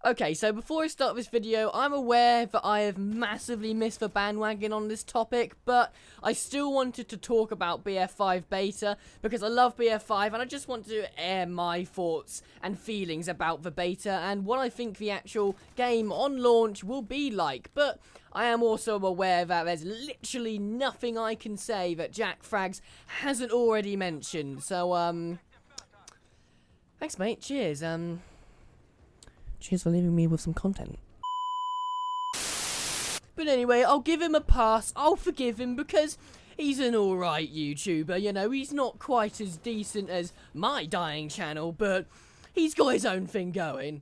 Okay, so before I start this video, I'm aware that I have massively missed the bandwagon on this topic, but I still wanted to talk about BF5 Beta, because I love BF5, and I just want to air my thoughts and feelings about the beta, and what I think the actual game on launch will be like, but I am also aware that there's literally nothing I can say that Jack Frags hasn't already mentioned, so, thanks mate, cheers, cheers for leaving me with some content. But anyway, I'll give him a pass. I'll forgive him because he's an alright YouTuber. You know, he's not quite as decent as my dying channel, but he's got his own thing going.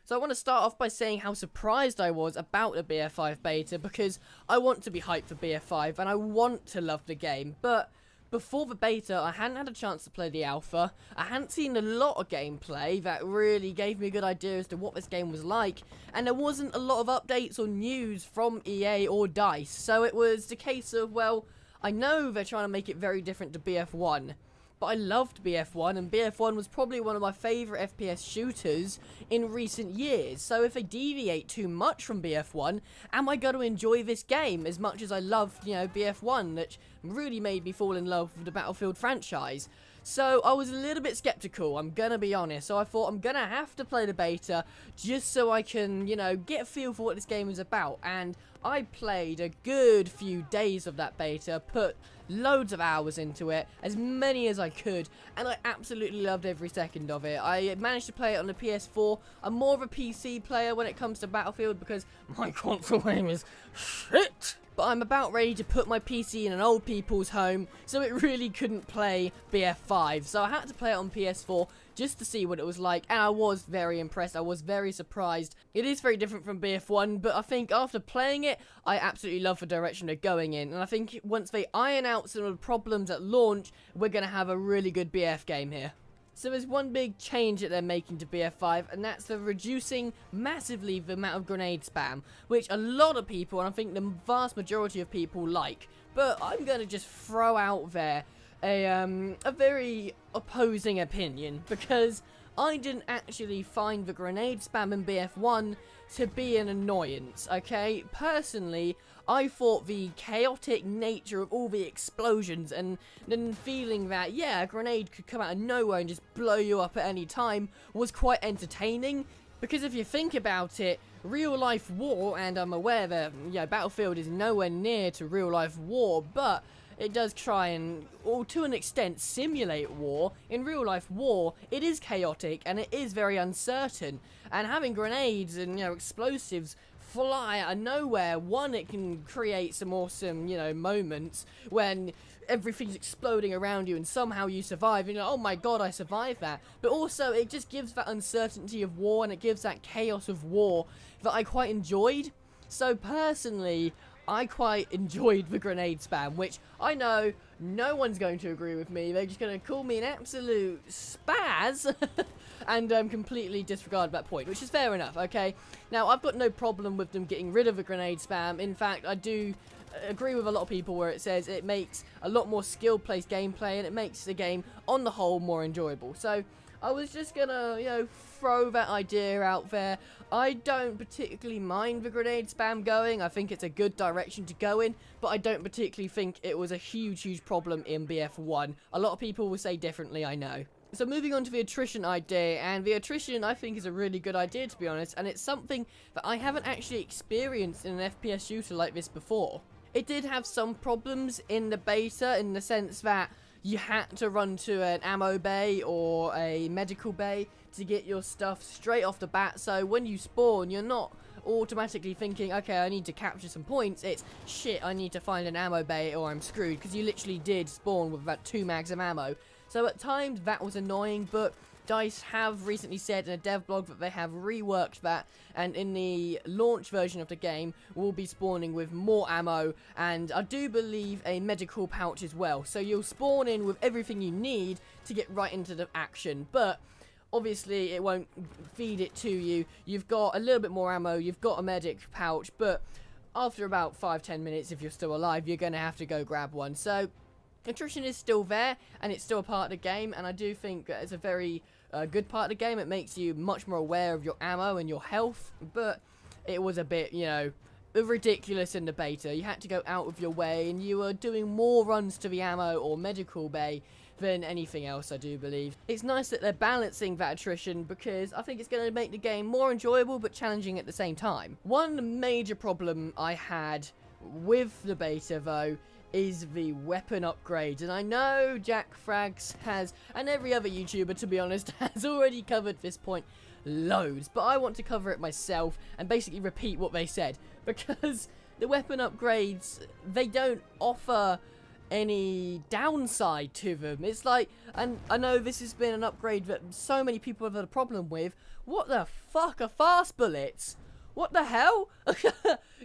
So I want to start off by saying how surprised I was about the BF5 beta, because I want to be hyped for BF5 and I want to love the game, but before the beta I hadn't had a chance to play the alpha. I hadn't seen a lot of gameplay that really gave me a good idea as to what this game was like, and there wasn't a lot of updates or news from EA or DICE, so it was the case of, well, I know they're trying to make it very different to BF1. But I loved BF1, and BF1 was probably one of my favourite FPS shooters in recent years. So if they deviate too much from BF1, am I going to enjoy this game as much as I loved, you know, BF1, which really made me fall in love with the Battlefield franchise? So I was a little bit skeptical, I'm gonna be honest. So I thought I'm gonna have to play the beta just so I can, you know, get a feel for what this game is about. And I played a good few days of that beta, put loads of hours into it, as many as I could, and I absolutely loved every second of it. I managed to play it on the PS4. I'm more of a PC player when it comes to Battlefield because my console aim is shit. But I'm about ready to put my PC in an old people's home, so it really couldn't play BF5. So I had to play it on PS4 just to see what it was like, and I was very impressed. I was very surprised. It is very different from BF1, but I think after playing it, I absolutely love the direction they're going in. And I think once they iron out some of the problems at launch, we're going to have a really good BF game here. So there's one big change that they're making to BF5, and that's the reducing massively the amount of grenade spam, which a lot of people, and I think the vast majority of people, like. But I'm going to just throw out there a very opposing opinion, because I didn't actually find the grenade spam in BF1 to be an annoyance, okay? Personally, I thought the chaotic nature of all the explosions and then feeling that, yeah, a grenade could come out of nowhere and just blow you up at any time was quite entertaining. Because if you think about it, real-life war, and I'm aware that, you know, Battlefield is nowhere near to real-life war, but it does try and, or to an extent, simulate war. In real-life war, it is chaotic and it is very uncertain. And having grenades and, you know, explosives fly out of nowhere, one, it can create some awesome, you know, moments when everything's exploding around you and somehow you survive, and you're like, oh my god, I survived that. But also, it just gives that uncertainty of war, and it gives that chaos of war that I quite enjoyed. So personally, I quite enjoyed the grenade spam, which I know no one's going to agree with me. They're just going to call me an absolute spaz and completely disregard that point, which is fair enough, okay? Now, I've got no problem with them getting rid of the grenade spam. In fact, I do agree with a lot of people where it says it makes a lot more skill-based gameplay and it makes the game, on the whole, more enjoyable. So I was just gonna, you know, throw that idea out there. I don't particularly mind the grenade spam going. I think it's a good direction to go in, but I don't particularly think it was a huge problem in BF1. A lot of people will say differently, I know. So moving on to the attrition idea, and the attrition I think is a really good idea, to be honest, and it's something that I haven't actually experienced in an FPS shooter like this before. It did have some problems in the beta, in the sense that you had to run to an ammo bay or a medical bay to get your stuff straight off the bat, so when you spawn, you're not automatically thinking, okay, I need to capture some points. It's, shit, I need to find an ammo bay or I'm screwed, because you literally did spawn with about 2 mags of ammo. So at times that was annoying, but DICE have recently said in a dev blog that they have reworked that, and in the launch version of the game we'll be spawning with more ammo, and I do believe a medical pouch as well. So you'll spawn in with everything you need to get right into the action, but obviously it won't feed it to you. You've got a little bit more ammo, you've got a medic pouch, but after about 5-10 minutes, if you're still alive, you're going to have to go grab one. So attrition is still there, and it's still a part of the game, and I do think that it's a very good part of the game. It makes you much more aware of your ammo and your health, but it was a bit, you know, ridiculous in the beta. You had to go out of your way, and you were doing more runs to the ammo or medical bay than anything else, I do believe. It's nice that they're balancing that attrition, because I think it's going to make the game more enjoyable but challenging at the same time. One major problem I had with the beta, though, is the weapon upgrades, and I know Jack Frags has, and every other YouTuber, to be honest, has already covered this point loads, but I want to cover it myself and basically repeat what they said, because the weapon upgrades, they don't offer any downside to them. It's like, and I know this has been an upgrade that so many people have had a problem with. What the fuck are fast bullets? What the hell?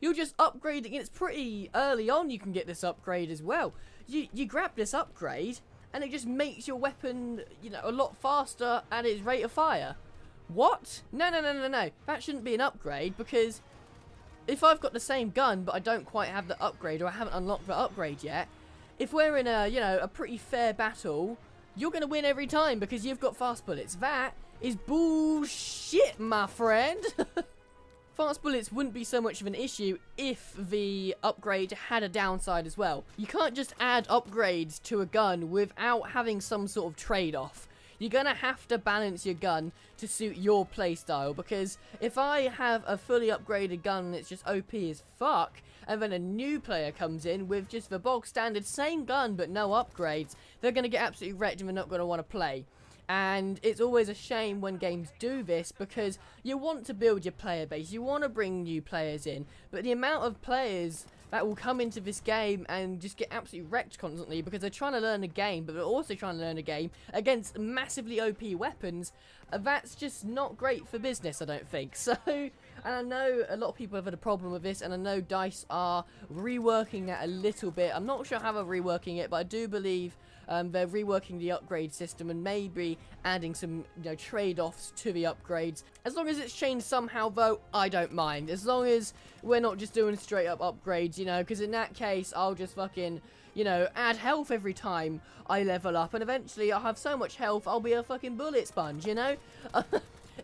You're just upgrading. It's pretty early on you can get this upgrade as well. You grab this upgrade and it just makes your weapon, you know, a lot faster at its rate of fire. What? No. That shouldn't be an upgrade, because if I've got the same gun but I don't quite have the upgrade, or I haven't unlocked the upgrade yet, if we're in a, you know, a pretty fair battle, you're going to win every time because you've got fast bullets. That is bullshit, my friend. Fast bullets wouldn't be so much of an issue if the upgrade had a downside as well. You can't just add upgrades to a gun without having some sort of trade-off. You're going to have to balance your gun to suit your playstyle, because if I have a fully upgraded gun that's just OP as fuck, and then a new player comes in with just the bog standard same gun but no upgrades, they're going to get absolutely wrecked and they're not going to want to play. And it's always a shame when games do this, because you want to build your player base, you want to bring new players in, but the amount of players that will come into this game and just get absolutely wrecked constantly because they're trying to learn a game, but they're also trying to learn a game against massively OP weapons, that's just not great for business, I don't think. So, and I know a lot of people have had a problem with this, and I know DICE are reworking that a little bit. I'm not sure how they're reworking it, but I do believe they're reworking the upgrade system and maybe adding some, you know, trade-offs to the upgrades. As long as it's changed somehow, though, I don't mind. As long as we're not just doing straight-up upgrades, you know, because in that case, I'll just fucking, you know, add health every time I level up, and eventually I'll have so much health, I'll be a fucking bullet sponge, you know?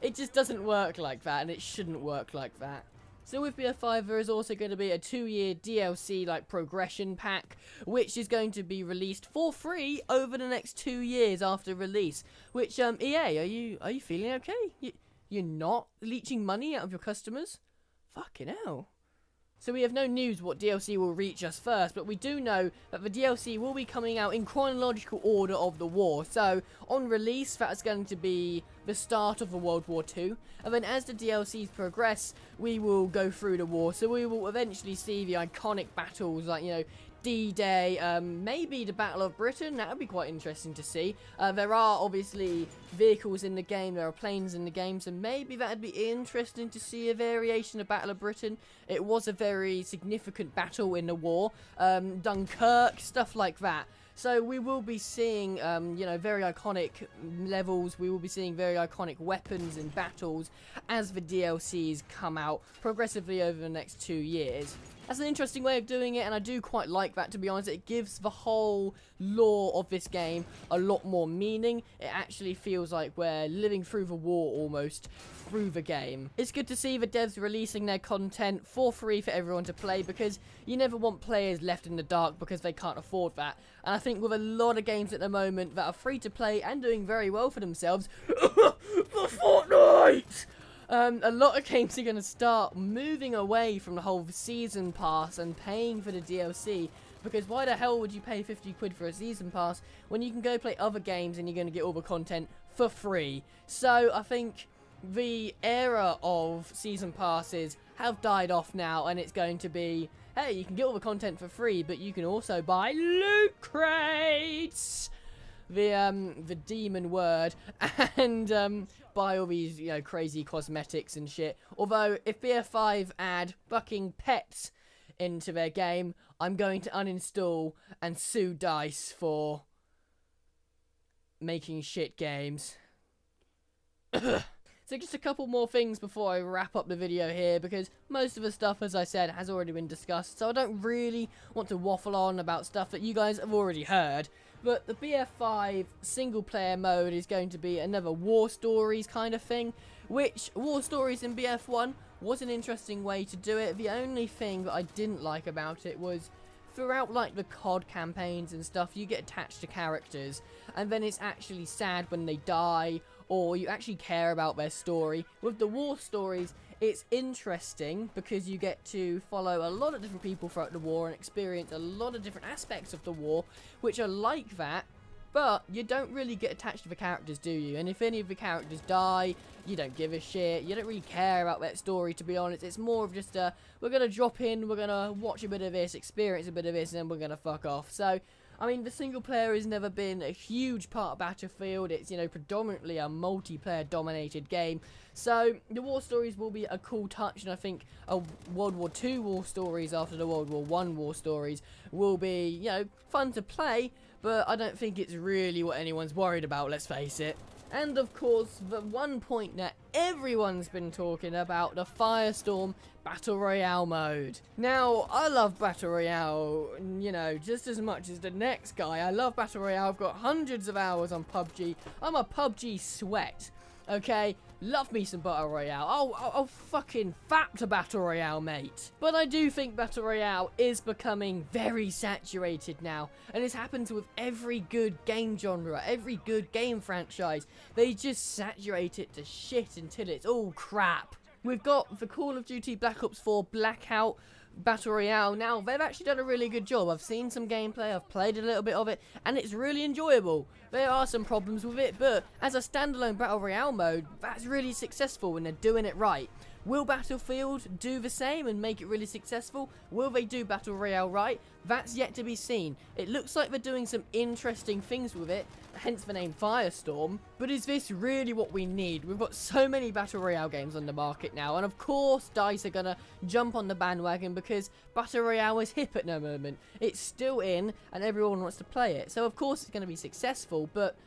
It just doesn't work like that, and it shouldn't work like that. So with BF5, there is also going to be a 2-year DLC, like, progression pack, which is going to be released for free over the next 2 years after release. Which, EA, are you feeling okay? You're not leeching money out of your customers? Fucking hell. So we have no news what DLC will reach us first, but we do know that the DLC will be coming out in chronological order of the war. So on release, that's going to be the start of the World War II, and then as the DLCs progress, we will go through the war. So we will eventually see the iconic battles like, you know, D-Day, maybe the Battle of Britain. That would be quite interesting to see. There are obviously vehicles in the game, there are planes in the game, so maybe that would be interesting to see a variation of Battle of Britain. It was a very significant battle in the war. Dunkirk, stuff like that. So we will be seeing, you know, very iconic levels. We will be seeing very iconic weapons and battles as the DLCs come out progressively over the next 2 years. That's an interesting way of doing it, and I do quite like that, to be honest. It gives the whole lore of this game a lot more meaning. It actually feels like we're living through the war almost through the game. It's good to see the devs releasing their content for free for everyone to play, because you never want players left in the dark because they can't afford that. And I think with a lot of games at the moment that are free to play and doing very well for themselves, for Fortnite! A lot of games are going to start moving away from the whole season pass and paying for the DLC, because why the hell would you pay 50 quid for a season pass when you can go play other games and you're going to get all the content for free? So I think the era of season passes have died off now, and it's going to be, hey, you can get all the content for free, but you can also buy loot crates, the demon word, and buy all these, you know, crazy cosmetics and shit. Although if BF5 add fucking pets into their game, I'm going to uninstall and sue DICE for making shit games. So just a couple more things before I wrap up the video here, because most of the stuff, as I said, has already been discussed, so I don't really want to waffle on about stuff that you guys have already heard. But the BF5 single player mode is going to be another War Stories kind of thing, which War Stories in BF1 was an interesting way to do it. The only thing that I didn't like about it was throughout like the COD campaigns and stuff, you get attached to characters, and then it's actually sad when they die, or you actually care about their story. With the War Stories, it's interesting because you get to follow a lot of different people throughout the war and experience a lot of different aspects of the war, which are like that, but you don't really get attached to the characters, do you? And if any of the characters die, you don't give a shit. You don't really care about that story, to be honest. It's more of just we're going to drop in, we're going to watch a bit of this, experience a bit of this, and then we're going to fuck off. So, I mean, the single player has never been a huge part of Battlefield. It's, you know, predominantly a multiplayer dominated game. So the War Stories will be a cool touch, and I think a World War II War Stories after the World War I War Stories will be, you know, fun to play, but I don't think it's really what anyone's worried about, let's face it. And of course, the one point that everyone's been talking about, the Firestorm Battle Royale mode. Now, I love Battle Royale, you know, just as much as the next guy. I love Battle Royale. I've got hundreds of hours on PUBG. I'm a PUBG sweat, okay? Love me some Battle Royale. I'll fucking fap to Battle Royale, mate. But I do think Battle Royale is becoming very saturated now. And this happens with every good game genre, every good game franchise. They just saturate it to shit until it's all crap. We've got the Call of Duty Black Ops 4 Blackout Battle Royale. Now, they've actually done a really good job. I've seen some gameplay, I've played a little bit of it, and it's really enjoyable. There are some problems with it, but as a standalone Battle Royale mode, that's really successful when they're doing it right. Will Battlefield do the same and make it really successful? Will they do Battle Royale right? That's yet to be seen. It looks like they're doing some interesting things with it, hence the name Firestorm. But is this really what we need? We've got so many Battle Royale games on the market now, and of course DICE are gonna jump on the bandwagon because Battle Royale is hip at the moment. It's still in, and everyone wants to play it. So of course it's gonna be successful, but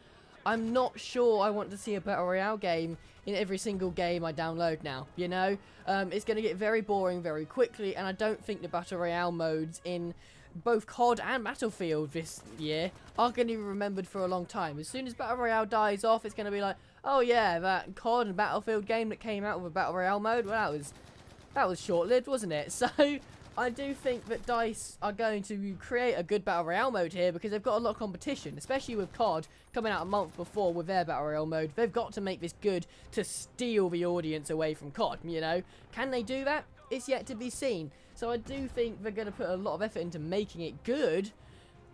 I'm not sure I want to see a Battle Royale game in every single game I download now, you know? It's going to get very boring very quickly, and I don't think the Battle Royale modes in both COD and Battlefield this year are going to be remembered for a long time. As soon as Battle Royale dies off, it's going to be like, oh yeah, that COD and Battlefield game that came out with a Battle Royale mode, well that was short-lived, wasn't it? So I do think that DICE are going to create a good Battle Royale mode here because they've got a lot of competition, especially with COD coming out a month before with their Battle Royale mode. They've got to make this good to steal the audience away from COD, you know? Can they do that? It's yet to be seen. So I do think they're going to put a lot of effort into making it good,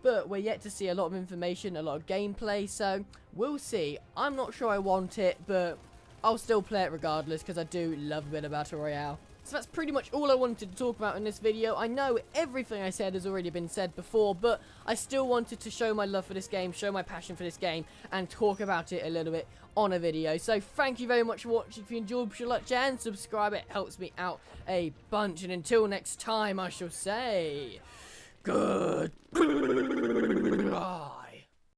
but we're yet to see a lot of information, a lot of gameplay, so we'll see. I'm not sure I want it, but I'll still play it regardless because I do love a bit of Battle Royale. So that's pretty much all I wanted to talk about in this video. I know everything I said has already been said before, but I still wanted to show my love for this game, show my passion for this game, and talk about it a little bit on a video. So thank you very much for watching. If you enjoyed, be sure to like, share, and subscribe. It helps me out a bunch. And until next time, I shall say, good.